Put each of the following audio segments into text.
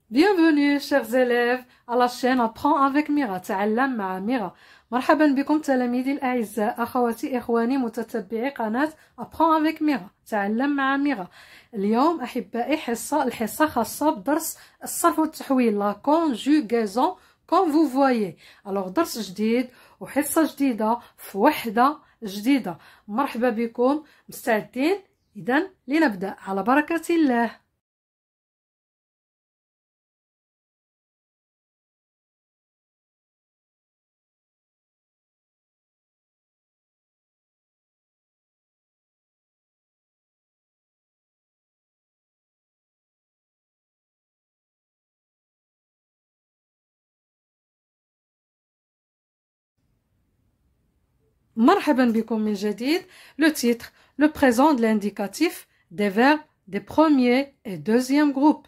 Bienvenue chers élèves à la chaîne Apprends avec Mira تعلم مع ميرا. مرحبا بكم تلاميذي الأعزاء، أخواتي إخواني متتبعي قناة Apprends avec Mira تعلم مع ميرا. اليوم أحبائي الحصة خاصة بدرس الصرف والتحويل la conjugaison comme vous voyez. alors درس جديد وحصة جديدة في وحدة جديدة. مرحبا بكم، مستعدين؟ إذن لنبدأ على بركة الله. مرحبا بكم من جديد. Le titre, le présent de l'indicatif des verbes des premiers et deuxième groupes.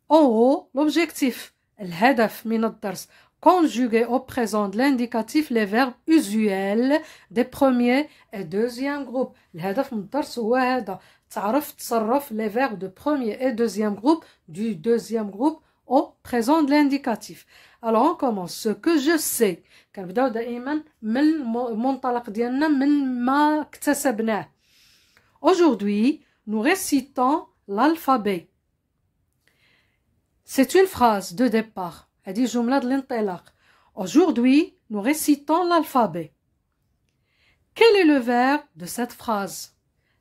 En haut, l'objectif, الهدف من الدرس conjuguer au présent de l'indicatif les verbes usuels des premiers et deuxième groupes. الهدف من الدرس هو هذا، تعرف تصرف les verbes de premier et deuxième groupe du deuxième groupe au présent de l'indicatif. Alors on commence. Ce que je sais، كنبداو دائما من المنطلق ديالنا من ما اكتسبناه. Aujourd'hui, nous récitons l'alphabet. C'est une phrase de départ. هذه جملة الانطلاق. Aujourd'hui, nous récitons l'alphabet. Quel est le verbe de cette phrase?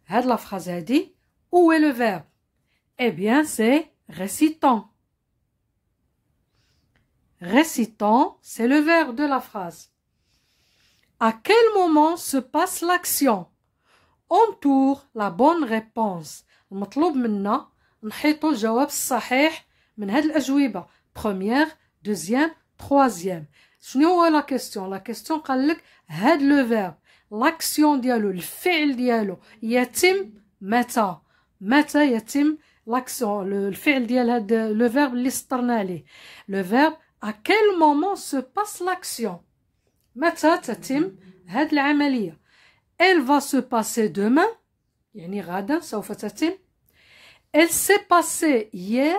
هاد la phrase هذه، où est le verbe? Eh bien, c'est récitant. Récitant, c'est le verbe de la phrase. À quel moment se passe l'action? Entoure la bonne réponse. المطلوب منا نحيطوا الجواب الصحيح من هذه الأجوبة. Première, deuxième, troisième. شنو هو la question? La question قال لك هاد le verbe l'action ديالو الفعل ديالو يتم متى؟ متى يتم l'action الفعل ديال هاد le verbe اللي سطرنا عليه. Le verbe à quel moment se passe l'action? متى تتم هاد العملية؟ Elle va se passer demain، يعني غدا سوف تتم. Elle s'est passée hier،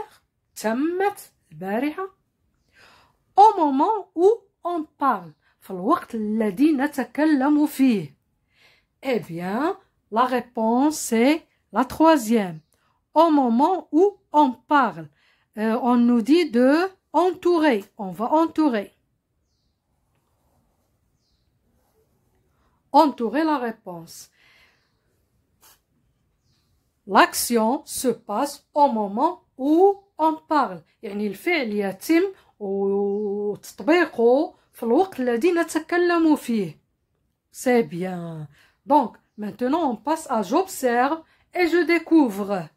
تمت البارحة. Au moment où on parle، في الوقت الذي نتكلم فيه. Eh bien, la réponse c'est la troisième. Au moment où on parle, on nous dit de entourer, on va entourer. Entourer la réponse. L'action se passe au moment où on parle. يعني الفعل يتم وتطبيقه في الوقت الذي نتكلم فيه. C'est bien. Donc, maintenant on passe à j'observe et je découvre.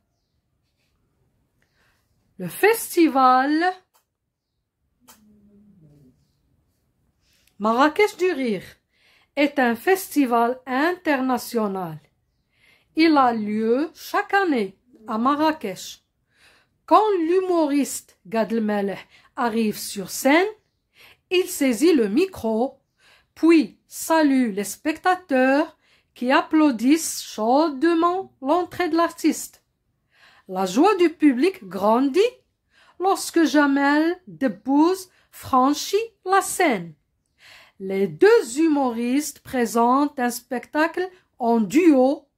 Le festival Marrakech du Rire est un festival international. Il a lieu chaque année à Marrakech. Quand l'humoriste Gad Elmaleh arrive sur scène, il saisit le micro, puis salue les spectateurs qui applaudissent chaudement l'entrée de l'artiste. La joie du public grandit lorsque Jamel Debbouze franchit la scène. Les deux humoristes présentent un spectacle en duo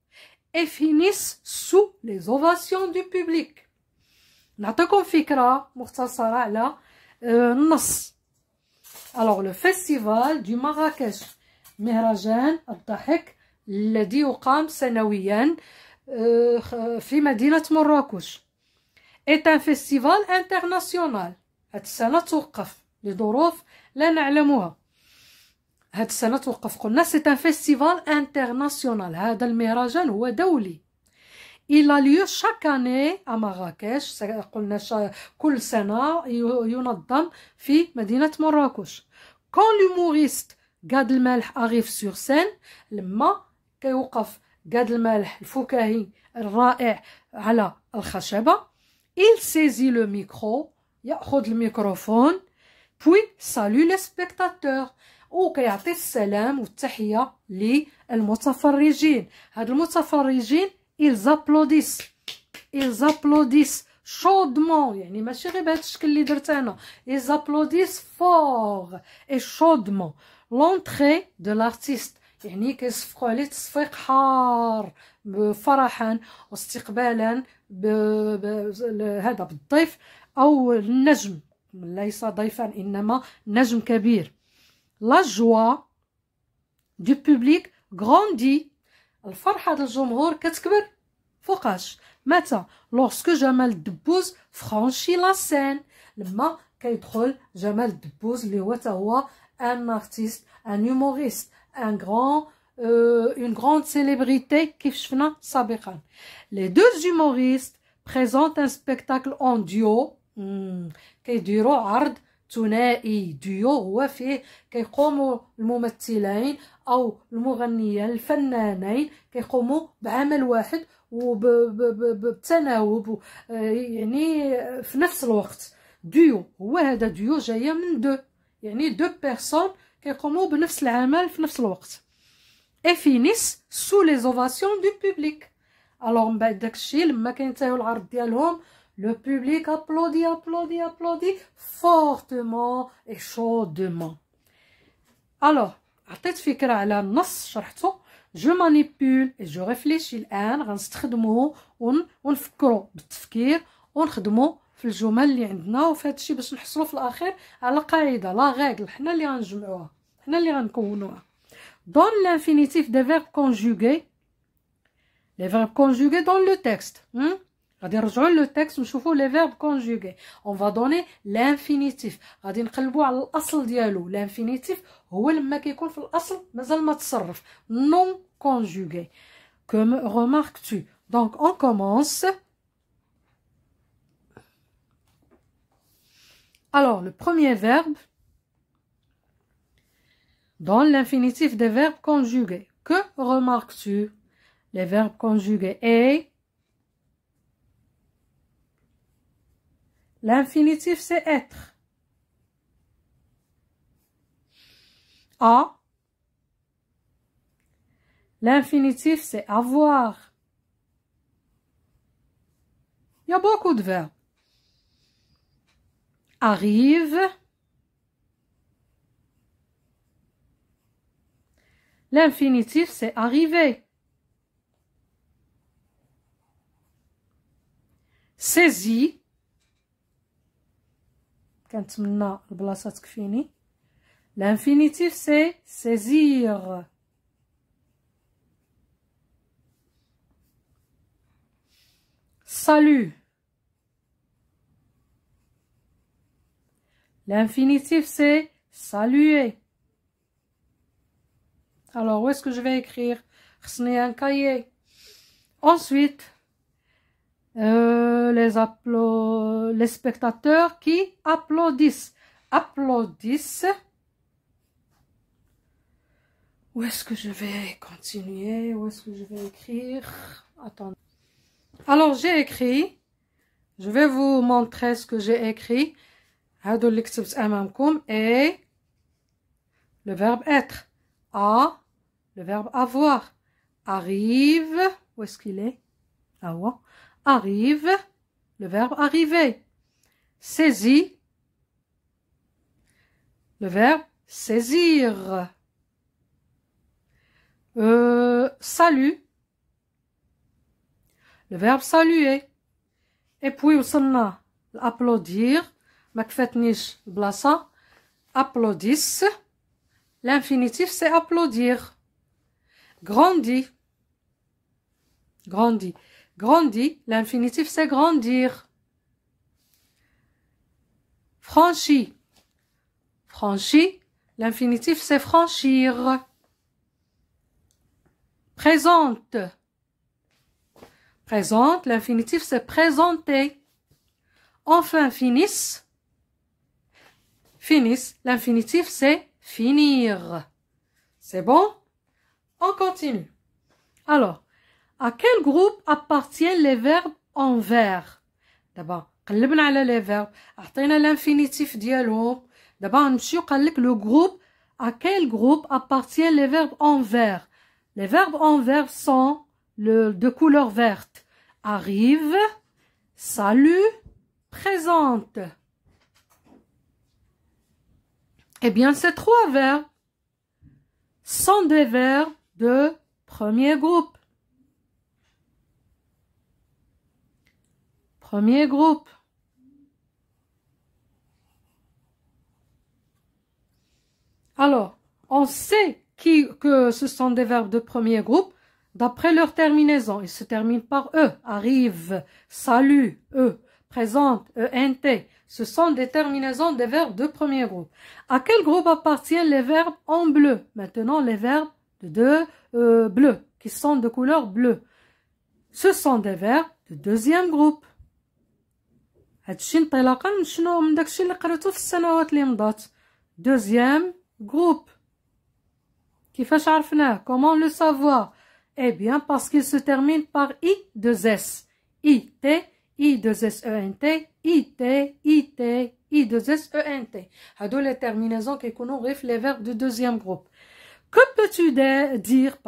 et finissent sous les ovations du public. نعطيكم فكرة مختصرة على النص. Alors le festival du Marrakech، مهرجان الضحك الذي يقام سنويا في مدينة مراكش، est un festival international. هاد السنة توقف لظروف لا نعلمها. هاد السنة توقف. قلنا c'est un festival international، هذا المهرجان هو دولي. Il a lieu chaque année à Marrakech، قلنا كل سنة ينظم في مدينة مراكش. Quand l'humoriste Gad Elmaleh arrive sur scène، لما كيوقف Gad Elmaleh الفكاهي الرائع على الخشبة، il saisit le micro، يأخذ الميكروفون، puis salue les spectateurs، وكيعطي السلام والتحية للمتفرجين. هاد المتفرجين ils applaudissent chaudement يعني ماشي غير بهذا الشكل اللي درت انا. Ils applaudissent fort et chaudement l'entrée de l'artiste يعني كيصفقوا عليه تصفيق حار فرحا واستقبالا هذا بالضيف او النجم، ليس ضيفا انما نجم كبير. La joie du public grandit الفرحة ديال الجمهور كتكبر فوقاش متى lorsque جمال الدبوز franchit la scène لما كيدخل جمال الدبوز اللي هو تا هو un artiste un humoriste un grand une grande célébrité كيف شفنا سابقا. Les deux humoristes présentent un spectacle en duo كيديروا عرض ثنائي. ديو هو فيه كيقوموا الممثلين او المغنيين الفنانين كيقوموا بعمل واحد وبتناوب يعني في نفس الوقت. ديو هو هذا ديو جايه من دو يعني دو بيرسون كيقوموا بنفس العمل في نفس الوقت. et finissent sous les ovations du public. alors من بعد داكشي لما كينتهيو العرض ديالهم le public applaudit applaudit applaudit fortement et chaudement. alors عطيت فكرة على النص شرحته. je manipule et je réfléchis الآن غنستخدموه ونفكروا بالتفكير ونخدموا في الجمل اللي عندنا وفي هذا الشيء باش نحصلوا في الأخير على قاعدة لا غيغل حنا اللي غنجمعوها حنا اللي غنكونوها. dans l'infinitif des verbes conjugués les verbes conjugués dans le texte غادي نرجعوا للتكست ونشوفوا لي فيرب كونجوغي. اون فا دوني لانفينيتيف غادي نقلبوا على الاصل ديالو. لانفينيتيف هو لما كيكون في الاصل مازال ما تصرف نون كونجوغي. كوم remarques-tu. donc on commence. alors le premier verbe dans l'infinitif des verbes conjugués. que remarques-tu. les verbes conjugués et l'infinitif c'est être. A. L'infinitif c'est avoir. Il y a beaucoup de verbes. Arrive. L'infinitif c'est arriver. Saisie. كنتمنى البلاصه تكفيني. l'infinitif c'est saisir. salut. l'infinitif c'est saluer. alors où est-ce que je vais écrire. خصني un cahier. ensuite les spectateurs qui applaudissent. Applaudissent. Où est-ce que je vais continuer. Où est-ce que je vais écrire. Attendez. alors j'ai écrit. je vais vous montrer ce que j'ai écrit. هادو اللي كتبت امامكم. et le verbe être. a. le verbe avoir. arrive. où est-ce qu'il est. ah ouais. arrive, le verbe arriver. Saisie, le verbe saisir. Salut, le verbe saluer. Et puis وصلنا l'applaudir. ما كفتنيش البلاصة. applaudissent. l'infinitif c'est applaudir. grandit. grandit. grandit, l'infinitif c'est grandir. franchi. franchi, l'infinitif c'est franchir. présente. présente, l'infinitif c'est présenter. enfin finissent. finissent, l'infinitif c'est finir. c'est bon. on continue. alors à quel groupe appartiennent les verbes en vers. دابا قلبنا على les verbes عطينا l'infinitif ديالهم. دابا نمشيو قالك le groupe. à quel groupe appartiennent les verbes en vers. les verbes en vers sont de couleur verte. arrive, salut, présente. Eh bien, ces trois verbes sont des verbes de premier groupe. Premier groupe. Alors, on sait que ce sont des verbes de premier groupe d'après leur terminaison. Ils se terminent par E. Arrive, salut, E. Présente, ENT. Ce sont des terminaisons des verbes de premier groupe. À quel groupe appartiennent les verbes en bleu? Maintenant, les verbes de bleu, qui sont de couleur bleue. Ce sont des verbes de deuxième groupe. Deuxième groupe. كيفاش عرفناه? Comment le savoir? Eh bien, parce qu'il se termine par I2S. IT, I2SENT, IT, IT, I2SENT. هادو les terminaisons qui connaissent les verbes de deuxième groupe. Que peux-tu dire,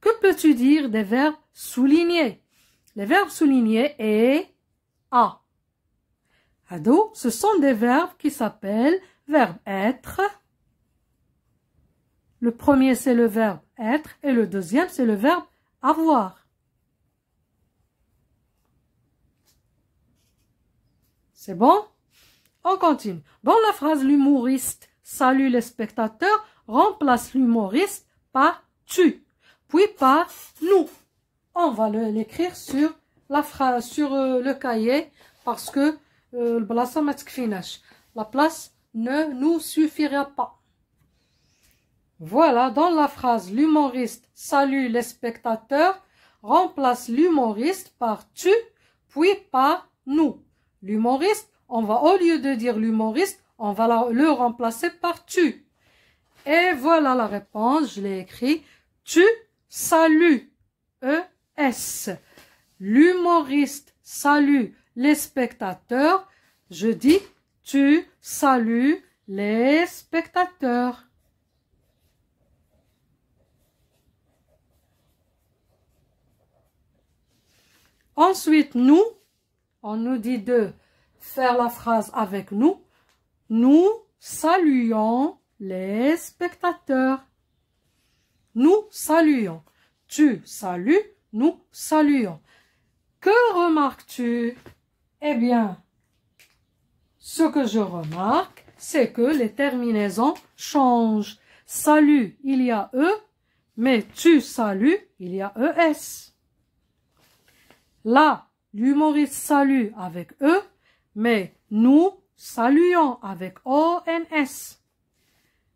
que peux-tu dire des verbes soulignés? Les verbes soulignés est A. Hado, ce sont des verbes qui s'appellent verbe être. Le premier, c'est le verbe être et le deuxième, c'est le verbe avoir. C'est bon? On continue. Dans la phrase, l'humoriste salue les spectateurs, remplace l'humoriste par tu, puis par nous. On va l'écrire sur la phrase, sur le cahier, parce que la place ne nous suffira pas. Voilà, dans la phrase, l'humoriste salue les spectateurs, remplace l'humoriste par tu, puis par nous. L'humoriste, on va, au lieu de dire l'humoriste, on va le remplacer par tu. Et voilà la réponse, je l'ai écrit. Tu salues, E-S. L'humoriste salue les spectateurs. Je dis, tu salues les spectateurs. Ensuite, nous, on nous dit de faire la phrase avec nous. Nous saluons les spectateurs. Nous saluons. Tu salues, nous saluons. Que remarques-tu? Eh bien, ce que je remarque, c'est que les terminaisons changent. Salut, il y a E, mais tu salues, il y a ES. Là, l'humoriste salue avec E, mais nous saluons avec ONS.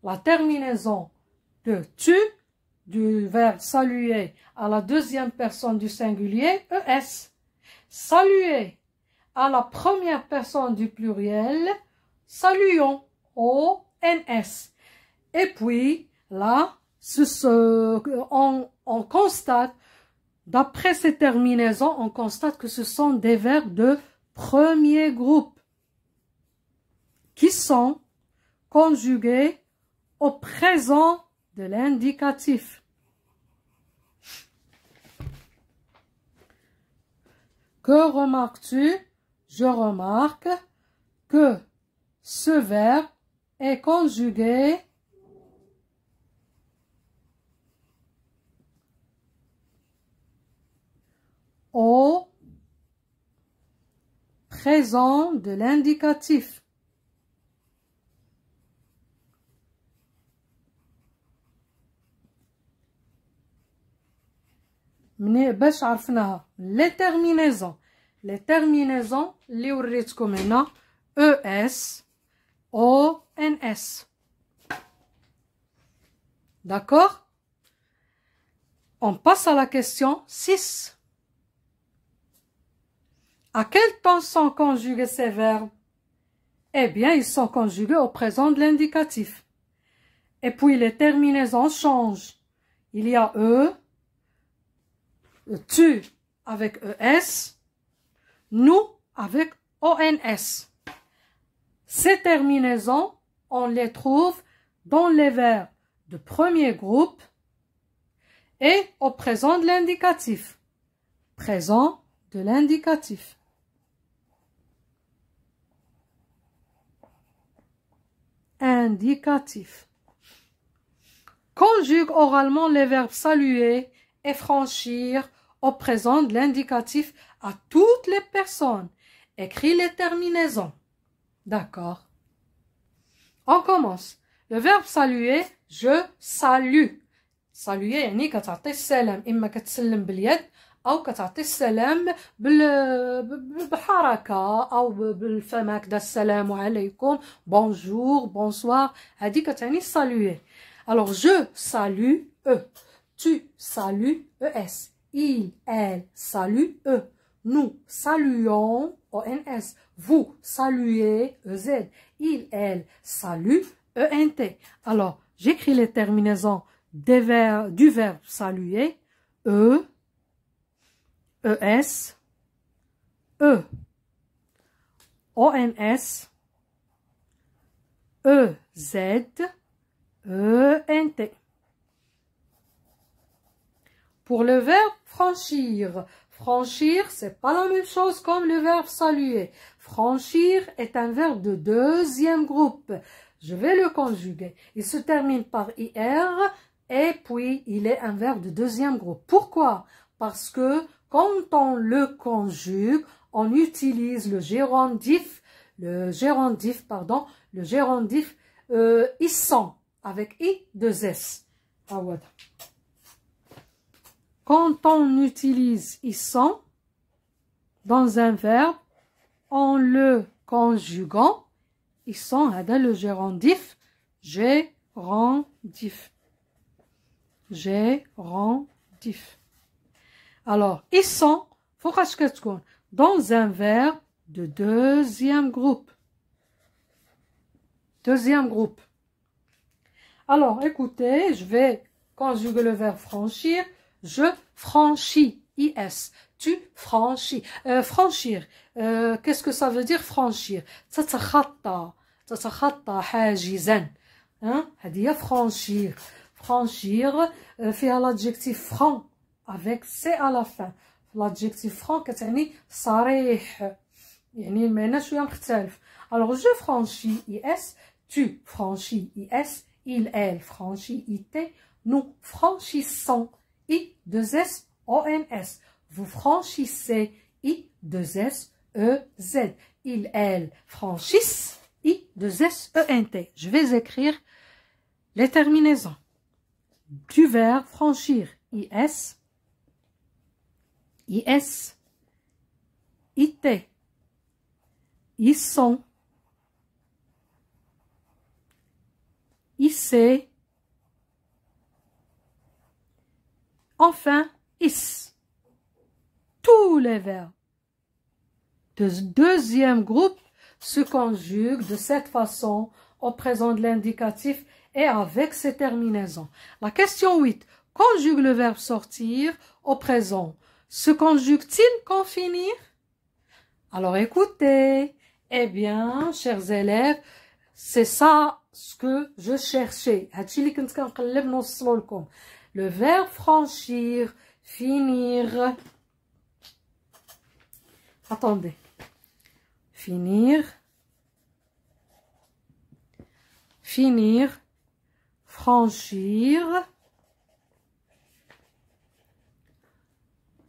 La terminaison de tu, du verbe saluer à la deuxième personne du singulier, ES. Saluer à la première personne du pluriel, saluons, ONS. Et puis, là, on constate, d'après ces terminaisons, on constate que ce sont des verbes de premier groupe qui sont conjugués au présent de l'indicatif. Que remarques-tu? Je remarque que ce verbe est conjugué au présent de l'indicatif. باش عرفناها les terminaisons اللي وريتكم هنا ES ONS. D'accord? On passe à la question 6. À quel temps sont conjugués ces verbes? Eh bien, ils sont conjugués au présent de l'indicatif. Et puis, les terminaisons changent. Il y a E, tu avec ES, nous avec ONS. Ces terminaisons, on les trouve dans les verbes de premier groupe et au présent de l'indicatif. Présent de l'indicatif. l'indicatif. Conjugue oralement les verbes saluer et franchir au présent de l'indicatif à toutes les personnes. Écris les terminaisons. D'accord. On commence. Le verbe saluer, je salue. saluer يعني كتعطي السلام، إما كتسلم باليد أو كتعطي السلام بحركة أو بالفم هكذا، السلام عليكم، bonjour, bonsoir، هذه كتعني saluer. Alors je salue eux, tu salues ES, il, elle salue eux, nous saluons ONS, vous saluez EZ, il, elle salue ENT. Alors j'écris les terminaisons du verbe saluer, E, ES, E, ONS, EZ, ENT. Pour le verbe franchir, franchir, c'est pas la même chose comme le verbe saluer. Franchir est un verbe de deuxième groupe. Je vais le conjuguer. Il se termine par IR et puis il est un verbe de deuxième groupe. Pourquoi? Parce que quand on le conjugue, on utilise le gérondif ils sont avec I, 2 S. Quand on utilise ils sont dans un verbe, en le conjuguant, ils sont dans le gérondif, gérondif. Alors, ils sont, dans un verbe de deuxième groupe. Alors, écoutez, je vais conjuguer le verbe franchir. Je franchis, IS. Tu franchis. Franchir. Qu'est-ce que ça veut dire franchir? تتخطى حاجزا. هذه franchir. Franchir, فيها l'adjectif franc avec C à la fin. L'adjectif franc كتعني صريح. يعني المعنى شوية مختلف. Alors je franchis IS, tu franchis IS, il, elle franchit IT, nous franchissons I, 2 S, ONS. Vous franchissez I, 2 S, EZ. Il, elle franchissent I, 2 S, ENT. Je vais écrire les terminaisons du verbe franchir. IS, IT, ils sont, IC, enfin, is. Tous les verbes de deuxième groupe se conjuguent de cette façon au présent de l'indicatif et avec ses terminaisons. La question 8. Conjugue le verbe sortir au présent. Se conjugue-t-il qu'en finir? Alors écoutez, eh bien, chers élèves, c'est ça ce que je cherchais. Le verbe franchir, finir. Attendez. Finir, franchir,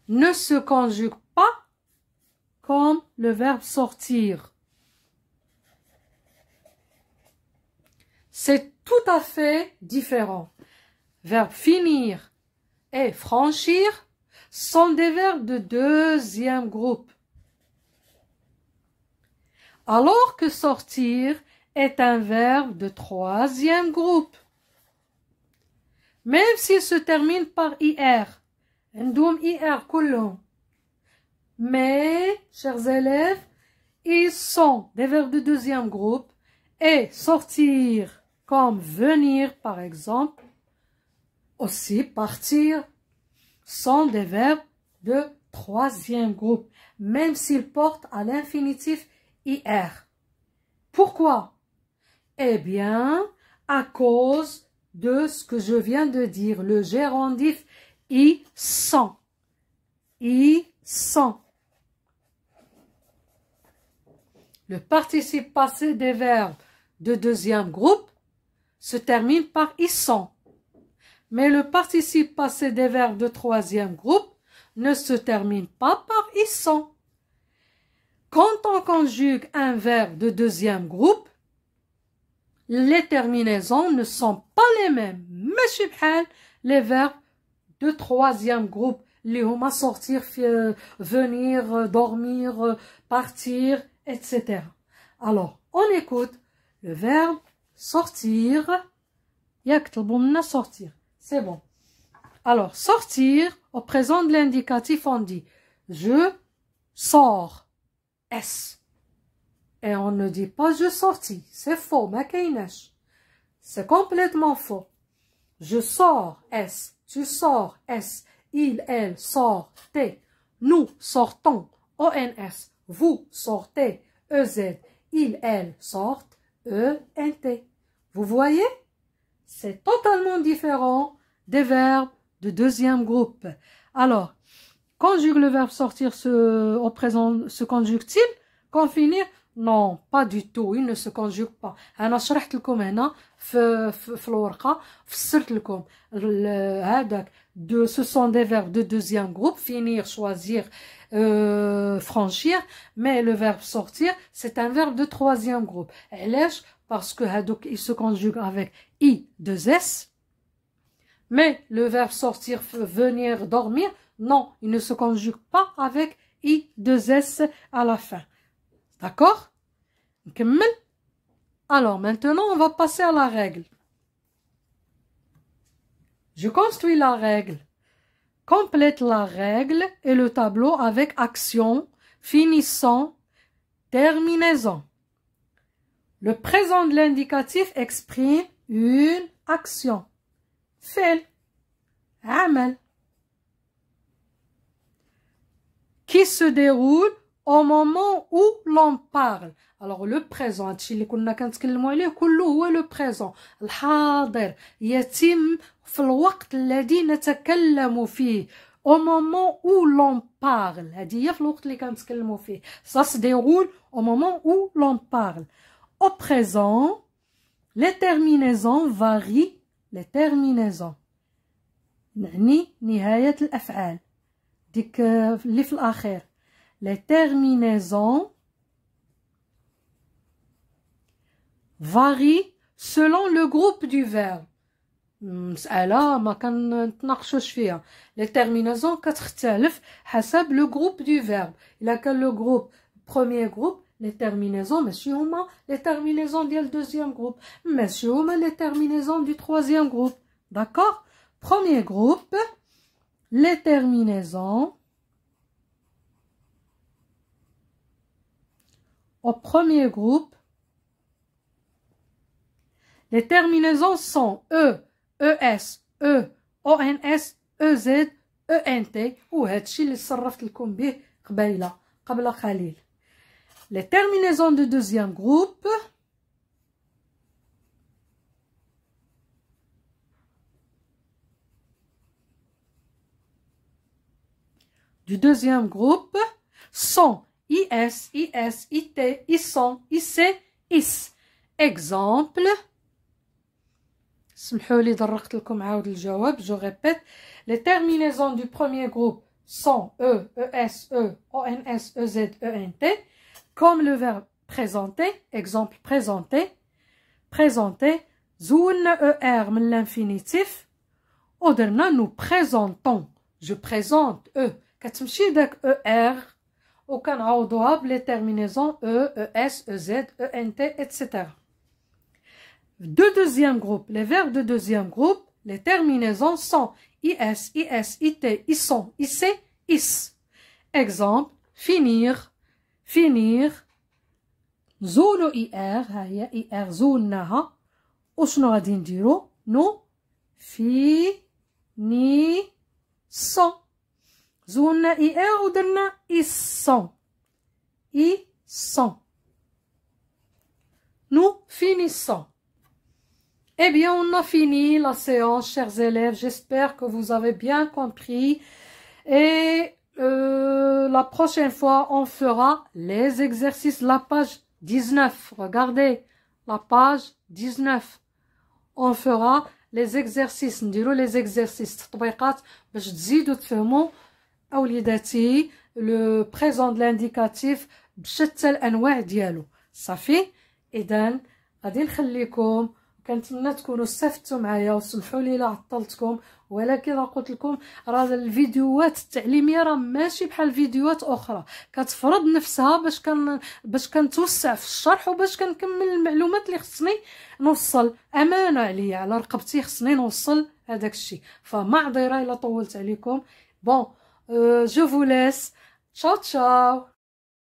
ne se conjugue pas comme le verbe sortir. C'est tout à fait différent. Verbe finir et franchir sont des verbes de deuxième groupe. Alors que sortir est un verbe de troisième groupe. Même s'il se termine par IR. Mais, chers élèves, ils sont des verbes de deuxième groupe et sortir comme venir par exemple, aussi partir, sont des verbes de troisième groupe, même s'ils portent à l'infinitif IR. Pourquoi? Eh bien, à cause de ce que je viens de dire, le gérondif ils sont. Le participe passé des verbes de deuxième groupe se termine par ils sont. Mais le participe passé des verbes de troisième groupe ne se termine pas par ils sont. Quand on conjugue un verbe de deuxième groupe, les terminaisons ne sont pas les mêmes. ماشي بحال les verbes de troisième groupe. اللي هما sortir, venir, dormir, partir, etc. Alors, on écoute le verbe sortir. يطلبوا منا sortir. C'est bon. Alors, sortir, au présent de l'indicatif, on dit je sors. S. Et on ne dit pas je sortis. C'est faux, ma كايناش. C'est complètement faux. Je sors. S. Tu sors. S. Il, elle, sort. T. Nous sortons. ONS. Vous sortez. EZ. Il, elle, sortent. ENT. Vous voyez? C'est totalement différent des verbes de deuxième groupe. Alors, conjugue le verbe sortir au présent, se conjugue-t-il? Quand finir? Non, pas du tout. Il ne se conjugue pas. أنا شرحت لكم هنا في الورقة فسرت لكم هذاك ce sont des verbes de deuxième groupe, finir, choisir, franchir, mais le verbe sortir, c'est un verbe de troisième groupe. علاش? Parce que هذوك il se conjugue avec I, 2S. Mais le verbe sortir, venir, dormir, non, il ne se conjugue pas avec I, 2S à la fin. D'accord? Alors, maintenant, on va passer à la règle. Je construis la règle. Complète la règle et le tableau avec action, finissant, terminaison. Le présent de l'indicatif exprime une action. Fait, عمل, qui se déroule au moment où l'on parle. Alors le présent, هادشي اللي كنا كنتكلموا عليه كله هو le présent. الحاضر يتم في الوقت الذي نتكلم فيه. Au moment où l'on parle. هذه هي في الوقت اللي كنتكلموا فيه. Ça se déroule au moment où l'on parle. Au présent, les terminaisons varient. Les terminaisons. يعني نهاية الأفعال. ديك اللي في الأخير. Les terminaisons varient selon le groupe du verbe. مسألة ما كنتناقشوش فيها. Les terminaisons كتختلف حسب le groupe du verbe. إلا كان le groupe premier groupe, les terminaisons ماشي هما les terminaisons ديال deuxième groupe, ماشي هما les terminaisons du troisième groupe. D'accord? Premier groupe, les terminaisons au premier groupe, les terminaisons sont E, ES, E, ONS, EZ, ENT وهادشي اللي صرفت لكم به قبل قليل. Les terminaisons de deuxième groupe sont IS, IS, IT, ISON, IC, IS. Exemple. سمحوا لي درقت لكم عاود الجواب. Je répète. Les terminaisons du premier groupe sont E, ES, E, ONS, EZ, ENT. Comme le verbe présenter. Exemple présenter. Présenter. زولنا ER من l'infinitif. ودرنا nous présentons. Je présente E. كتمشي داك ER وكنعوضوها بلي terminaisons E, ES, EZ, ENT, etc. De deuxième groupe, les verbes de deuxième groupe, les terminaisons sont IS, IS, IT, ISON, IC, IS. Exemple, finir, finir. زولو IR, ها هي IR زولناها. وشنو غادي نديرو؟ نو فينيسون. زولنا IR ودرنا ISON. ISON. Nous finissons. Eh bien, on a fini la séance, chers élèves. J'espère que vous avez bien compris. Et la prochaine fois, on fera les exercices. La page 19. Regardez, la page 19. on fera les exercices نديرو les exercices تطبيقات باش تزيدوا تفهموا اوليداتي لو بريزون د لانديكاتيف بشتى الانواع ديالو. صافي اذا غادي نخليكم، كنتمنى تكونوا استفدتوا معايا وسمحوا لي الا عطلتكم، ولكن قلت لكم راه الفيديوهات التعليميه راه ماشي بحال فيديوهات اخرى، كتفرض نفسها باش كنتوسع في الشرح وباش كنكمل المعلومات اللي خصني نوصل. امانه عليا على رقبتي خصني نوصل هذاك الشيء، فمعذره الا طولت عليكم. بون جو فو ليس، تشاو تشاو.